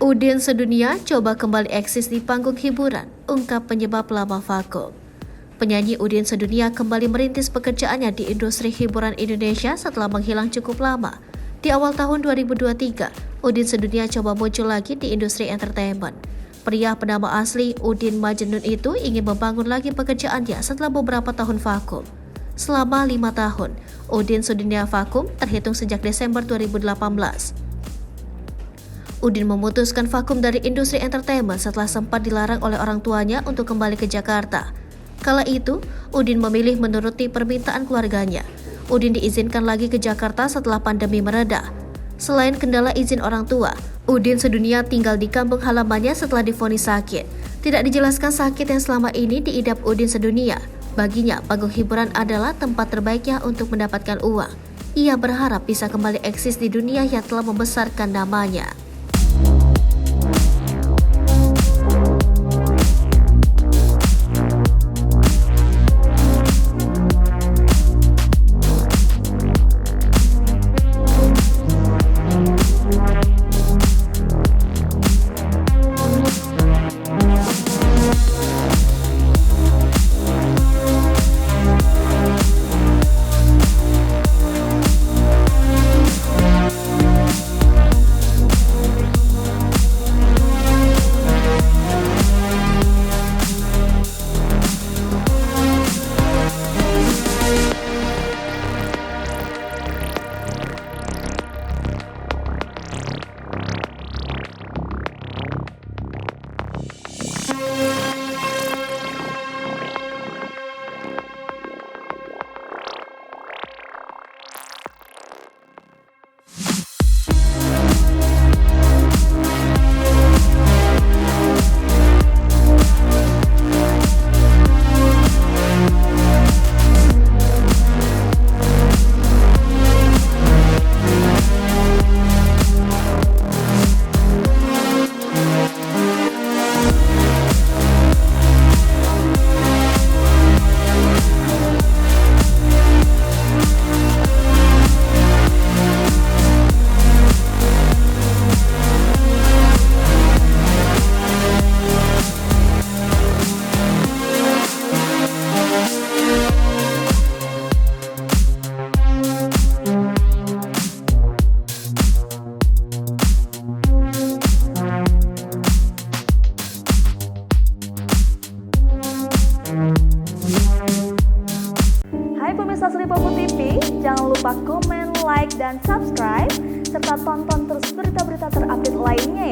Udin sedunia coba kembali eksis di panggung hiburan, ungkap penyebab lama vakum. Penyanyi Udin sedunia kembali merintis pekerjaannya di industri hiburan Indonesia setelah menghilang cukup lama. Di awal tahun 2023, Udin sedunia coba muncul lagi di industri entertainment. Pria bernama asli Udin Majnun itu ingin membangun lagi pekerjaannya setelah beberapa tahun vakum. Selama 5 tahun, Udin sedunia vakum terhitung sejak Desember 2018. Udin memutuskan vakum dari industri entertainment setelah sempat dilarang oleh orang tuanya untuk kembali ke Jakarta. Kala itu, Udin memilih menuruti permintaan keluarganya. Udin diizinkan lagi ke Jakarta setelah pandemi mereda. Selain kendala izin orang tua, Udin sedunia tinggal di kampung halamannya setelah divonis sakit. Tidak dijelaskan sakit yang selama ini diidap Udin sedunia. Baginya, panggung hiburan adalah tempat terbaiknya untuk mendapatkan uang. Ia berharap bisa kembali eksis di dunia yang telah membesarkan namanya. Hai pemirsa Sri Popo TV, jangan lupa komen, like, dan subscribe, serta tonton terus berita-berita terupdate lainnya ya.